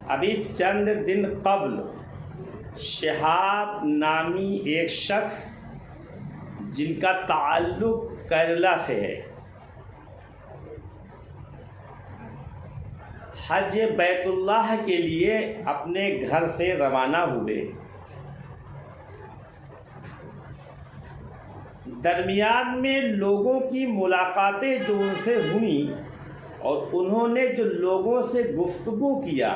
ابھی چند دن قبل شہاب نامی ایک شخص جن کا تعلق کیرلا سے ہے حج بیت اللہ کے لیے اپنے گھر سے روانہ ہوئے۔ درمیان میں لوگوں کی ملاقاتیں جو ان سے ہوئیں اور انہوں نے جو لوگوں سے گفتگو کیا،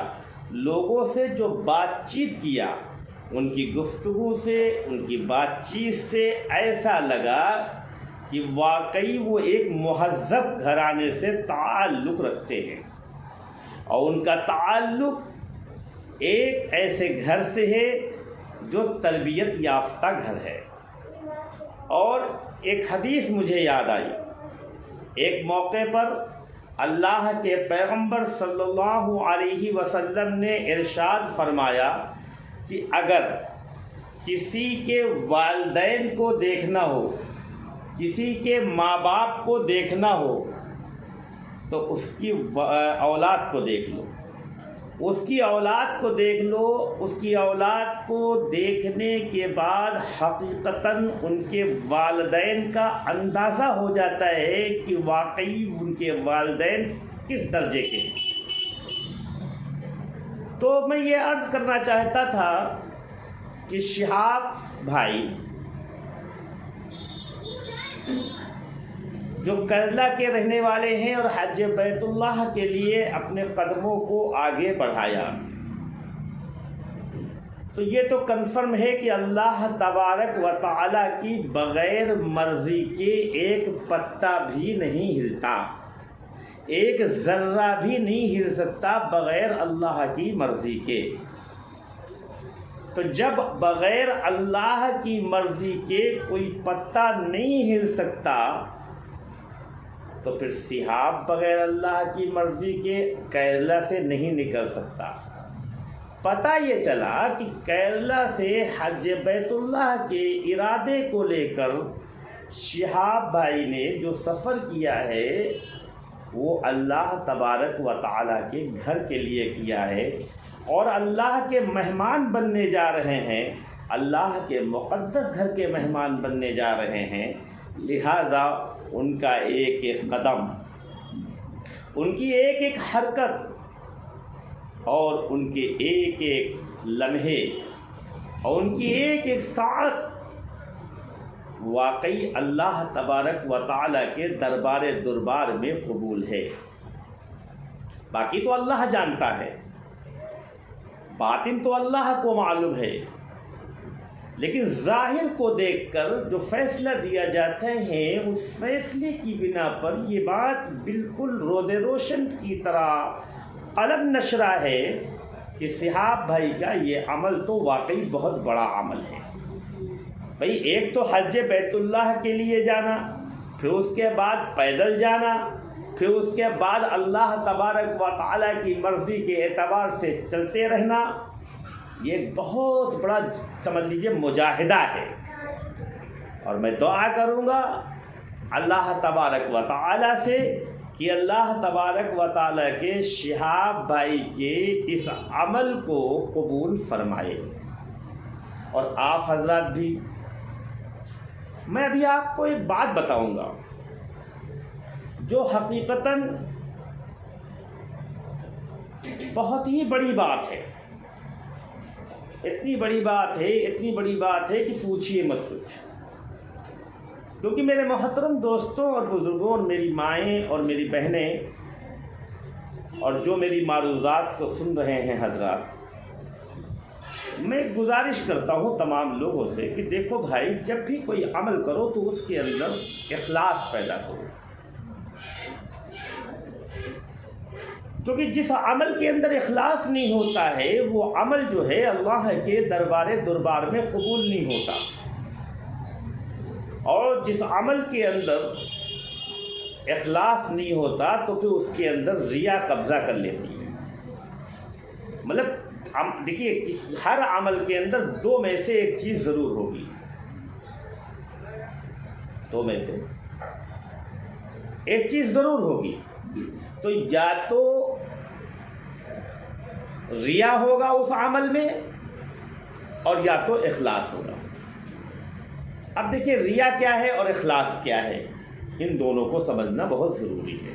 لوگوں سے جو بات چیت کیا، ان کی گفتگو سے، ان کی بات چیت سے ایسا لگا کہ واقعی وہ ایک مہذب گھرانے سے تعلق رکھتے ہیں، اور ان کا تعلق ایک ایسے گھر سے ہے جو تربیت یافتہ گھر ہے۔ اور ایک حدیث مجھے یاد آئی، ایک موقع پر اللہ کے پیغمبر صلی اللہ علیہ وسلم نے ارشاد فرمایا کہ اگر کسی کے والدین کو دیکھنا ہو، کسی کے ماں باپ کو دیکھنا ہو تو اس کی اولاد کو دیکھ لو، اس کی اولاد کو دیکھ لو۔ اس کی اولاد کو دیکھنے کے بعد حقیقتاً ان کے والدین کا اندازہ ہو جاتا ہے کہ واقعی ان کے والدین کس درجے کے ہیں۔ تو میں یہ عرض کرنا چاہتا تھا کہ شہاب بھائی جو کیرلا کے رہنے والے ہیں اور حج بیت اللہ کے لیے اپنے قدموں کو آگے بڑھایا، تو یہ تو کنفرم ہے کہ اللہ تبارک و تعالیٰ کی بغیر مرضی کے ایک پتا بھی نہیں ہلتا، ایک ذرہ بھی نہیں ہل سکتا بغیر اللہ کی مرضی کے۔ تو جب بغیر اللہ کی مرضی کے کوئی پتا نہیں ہل سکتا تو پھر شہاب بغیر اللہ کی مرضی کے کیرلا سے نہیں نکل سکتا۔ پتہ یہ چلا کہ کیرلا سے حج بیت اللہ کے ارادے کو لے کر شہاب بھائی نے جو سفر کیا ہے وہ اللہ تبارک و تعالیٰ کے گھر کے لیے کیا ہے، اور اللہ کے مہمان بننے جا رہے ہیں، اللہ کے مقدس گھر کے مہمان بننے جا رہے ہیں۔ لہذا ان کا ایک ایک قدم، ان کی ایک ایک حرکت اور ان کے ایک ایک لمحے اور ان کی ایک ایک ساعت واقعی اللہ تبارک و تعالیٰ کے دربار میں قبول ہے۔ باقی تو اللہ جانتا ہے، باطن تو اللہ کو معلوم ہے، لیکن ظاہر کو دیکھ کر جو فیصلہ دیا جاتا ہے اس فیصلے کی بنا پر یہ بات بالکل روز روشن کی طرح قلم نشرہ ہے کہ شہاب بھائی کا یہ عمل تو واقعی بہت بڑا عمل ہے۔ بھئی ایک تو حج بیت اللہ کے لیے جانا، پھر اس کے بعد پیدل جانا، پھر اس کے بعد اللہ تبارک و تعالیٰ کی مرضی کے اعتبار سے چلتے رہنا، یہ بہت بڑا سمجھ لیجیے مجاہدہ ہے۔ اور میں دعا کروں گا اللہ تبارک و تعالیٰ سے کہ اللہ تبارک و تعالیٰ کے شہاب بھائی کے اس عمل کو قبول فرمائے، اور آپ حضرات بھی۔ میں ابھی آپ کو ایک بات بتاؤں گا جو حقیقتاً بہت ہی بڑی بات ہے، اتنی بڑی بات ہے کہ پوچھیے مت کچھ۔ کیونکہ میرے محترم دوستوں اور بزرگوں اور میری مائیں اور میری بہنیں اور جو میری معروضات کو سن رہے ہیں حضرات، میں گزارش کرتا ہوں تمام لوگوں سے کہ دیکھو بھائی، جب بھی کوئی عمل کرو تو اس کے اندر اخلاص پیدا کرو، کیونکہ جس عمل کے اندر اخلاص نہیں ہوتا ہے وہ عمل جو ہے اللہ کے دربار میں قبول نہیں ہوتا، اور جس عمل کے اندر اخلاص نہیں ہوتا تو پھر اس کے اندر ریا قبضہ کر لیتی ہے۔ مطلب دیکھیے، ہر عمل کے اندر دو میں سے ایک چیز ضرور ہوگی، دو میں سے ایک چیز ضرور ہوگی۔ تو یا تو ریا ہوگا اس عمل میں اور یا تو اخلاص ہوگا۔ اب دیکھیے ریا کیا ہے اور اخلاص کیا ہے، ان دونوں کو سمجھنا بہت ضروری ہے۔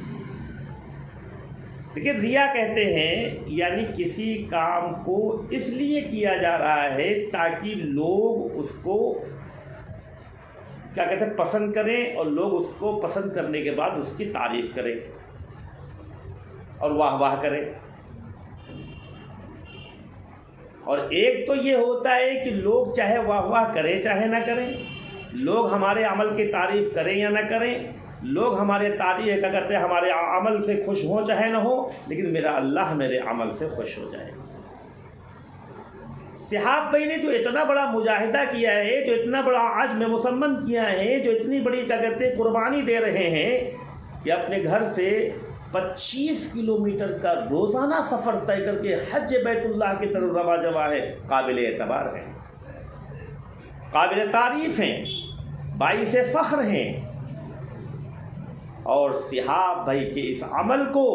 دیکھیے ریا کہتے ہیں یعنی کسی کام کو اس لیے کیا جا رہا ہے تاکہ لوگ اس کو کیا کہتے ہیں پسند کریں، اور لوگ اس کو پسند کرنے کے بعد اس کی تعریف کریں اور واہ واہ کریں۔ اور ایک تو یہ ہوتا ہے کہ لوگ چاہے واہ واہ کریں چاہے نہ کریں، لوگ ہمارے عمل کی تعریف کریں یا نہ کریں، لوگ ہمارے تعریف کیا کرتے ہیں ہمارے عمل سے خوش ہوں چاہے نہ ہو، لیکن میرا اللہ میرے عمل سے خوش ہو جائے۔ صحاب بھائی نے جو اتنا بڑا مجاہدہ کیا ہے، جو اتنا بڑا عزم مصمم کیا ہے، جو اتنی بڑی کیا کہتے ہیں قربانی دے رہے ہیں کہ اپنے گھر سے 25 کلومیٹر کا روزانہ سفر طے کر کے حج بیت اللہ کی طرف رواں جوا ہے، قابل اعتبار ہے، قابل تعریف ہیں، باعث فخر ہیں۔ اور صحاب بھائی کے اس عمل کو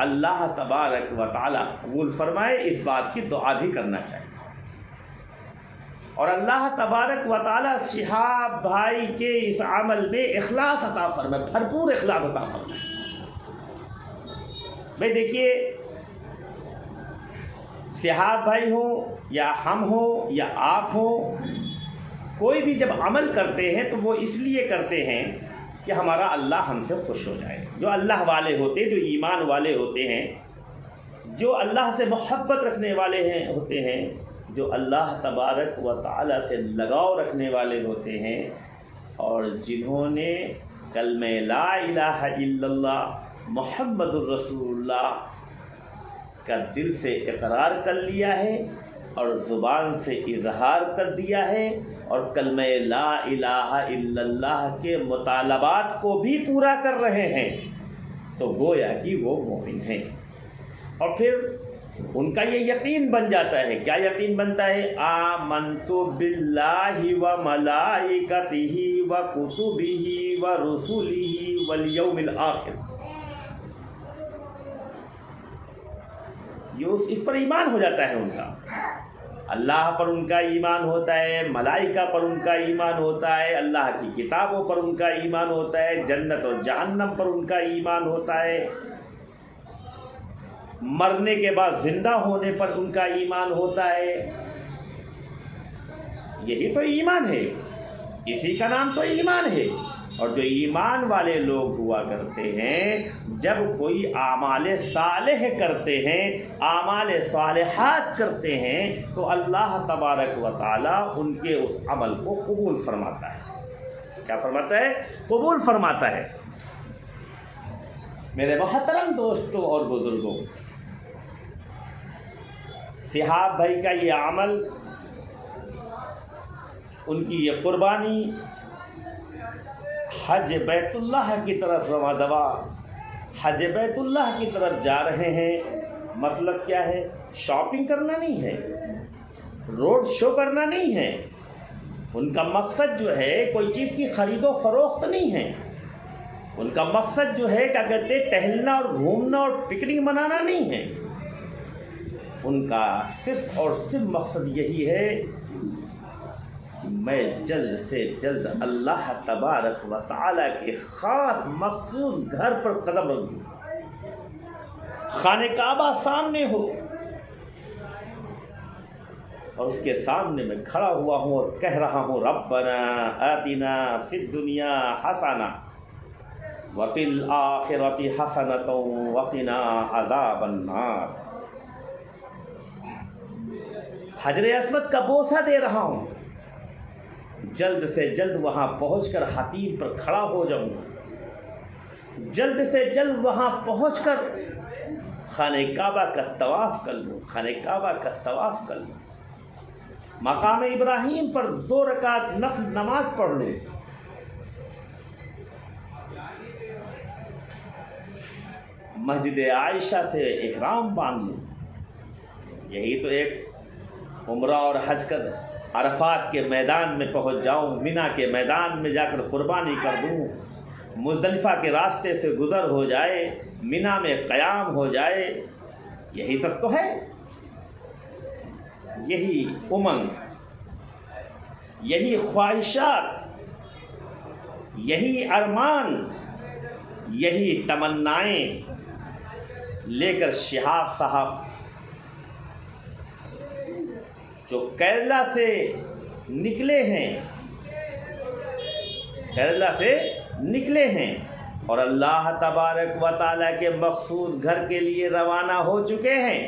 اللہ تبارک و تعالی قبول فرمائے، اس بات کی دعا بھی کرنا چاہیے۔ اور اللہ تبارک و تعالی صحاب بھائی کے اس عمل میں اخلاص عطا فرمائے، بھرپور اخلاص عطا فرمائے۔ بھائی دیکھیے صحاب بھائی ہوں یا ہم ہوں یا آپ ہوں، کوئی بھی جب عمل کرتے ہیں تو وہ اس لیے کرتے ہیں کہ ہمارا اللہ ہم سے خوش ہو جائے۔ جو اللہ والے ہوتے ہیں، جو ایمان والے ہوتے ہیں، جو اللہ سے محبت رکھنے والے ہوتے ہیں، جو اللہ تبارک و تعالی سے لگاؤ رکھنے والے ہوتے ہیں، اور جنہوں نے کلمہ لا الہ الا اللہ محمد الرسول اللہ کا دل سے اقرار کر لیا ہے اور زبان سے اظہار کر دیا ہے، اور کلمہ لا الہ الا اللہ کے مطالبات کو بھی پورا کر رہے ہیں، تو گویا کہ وہ مومن ہیں۔ اور پھر ان کا یہ یقین بن جاتا ہے، کیا یقین بنتا ہے؟ آمنت باللہ و ملائکتہ و کتبہ و رسلہ والیوم الآخر، یہ اس پر ایمان ہو جاتا ہے ان کا، اللہ پر ان کا ایمان ہوتا ہے، ملائکہ پر ان کا ایمان ہوتا ہے، اللہ کی کتابوں پر ان کا ایمان ہوتا ہے، جنت اور جہنم پر ان کا ایمان ہوتا ہے، مرنے کے بعد زندہ ہونے پر ان کا ایمان ہوتا ہے۔ یہی تو ایمان ہے، اسی کا نام تو ایمان ہے۔ اور جو ایمان والے لوگ ہوا کرتے ہیں، جب کوئی اعمال صالح کرتے ہیں، اعمال صالحات کرتے ہیں، تو اللہ تبارک و تعالی ان کے اس عمل کو قبول فرماتا ہے۔ کیا فرماتا ہے؟ قبول فرماتا ہے۔ میرے محترم دوستوں اور بزرگوں، صحاب بھائی کا یہ عمل، ان کی یہ قربانی، حج بیت اللہ کی طرف رواں دوا، حج بیت اللہ کی طرف جا رہے ہیں، مطلب کیا ہے؟ شاپنگ کرنا نہیں ہے، روڈ شو کرنا نہیں ہے، ان کا مقصد جو ہے کوئی چیز کی خرید و فروخت نہیں ہے، ان کا مقصد جو ہے کیا کہتے ہیں ٹہلنا اور گھومنا اور پکنک منانا نہیں ہے، ان کا صرف اور صرف مقصد یہی ہے کہ میں جلد سے جلد اللہ تبارک و تعالی کے خاص مخصوص گھر پر قدم رکھ دوں، خانہ کعبہ سامنے ہو، اور اس کے سامنے میں کھڑا ہوا ہوں اور کہہ رہا ہوں ربنا آتنا فی الدنیا حسنہ وفی الآخرۃ حسنۃ وقنا عذاب النار۔ حجر اسود کا بوسہ دے رہا ہوں، جلد سے جلد وہاں پہنچ کر حتیم پر کھڑا ہو جاؤں، جلد سے جلد وہاں پہنچ کر خانہ کعبہ کا طواف کر لوں، خانہ کعبہ کا طواف کر لوں، مقام ابراہیم پر 2 رکعت نفل نماز پڑھ لوں، مسجد عائشہ سے احرام باندھ لوں۔ یہی تو ایک عمرہ اور حج کر عرفات کے میدان میں پہنچ جاؤں، مینا کے میدان میں جا کر قربانی کر دوں، مزدلفہ کے راستے سے گزر ہو جائے، مینا میں قیام ہو جائے، یہی سب تو ہے۔ یہی امنگ، یہی خواہشات، یہی ارمان، یہی تمنائیں لے کر شہاب صاحب جو کیرلا سے نکلے ہیں اور اللہ تبارک و تعالیٰ کے مخصوص گھر کے لیے روانہ ہو چکے ہیں،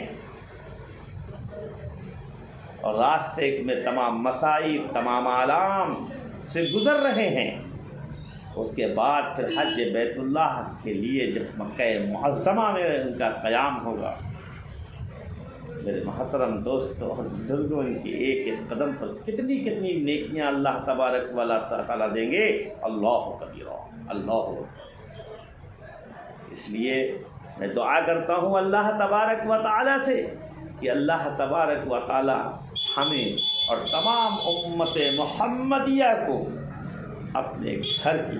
اور راستے میں تمام مصائب، تمام آلام سے گزر رہے ہیں۔ اس کے بعد پھر حج بیت اللہ کے لیے جب مکہ معظمہ میں ان کا قیام ہوگا، میرے محترم دوستوں اور بزرگوں، ان کی ایک ایک قدم پر کتنی کتنی نیکیاں اللہ تبارک و تعالیٰ دیں گے۔ اللہ کبیرہ، اللہ اکبر۔ اس لیے میں دعا کرتا ہوں اللہ تبارک و تعالیٰ سے کہ اللہ تبارک و تعالیٰ ہمیں اور تمام امت محمدیہ کو اپنے گھر کی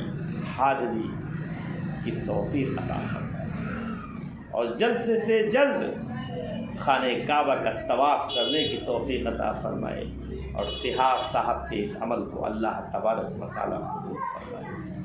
حاضری کی توفیق عطا فرمائے، اور جلد سے جلد خانہ کعبہ کا طواف کرنے کی توفیق عطا فرمائے، اور صحاب صاحب کے اس عمل کو اللہ تبارک و تعالیٰ قبول فرمائے۔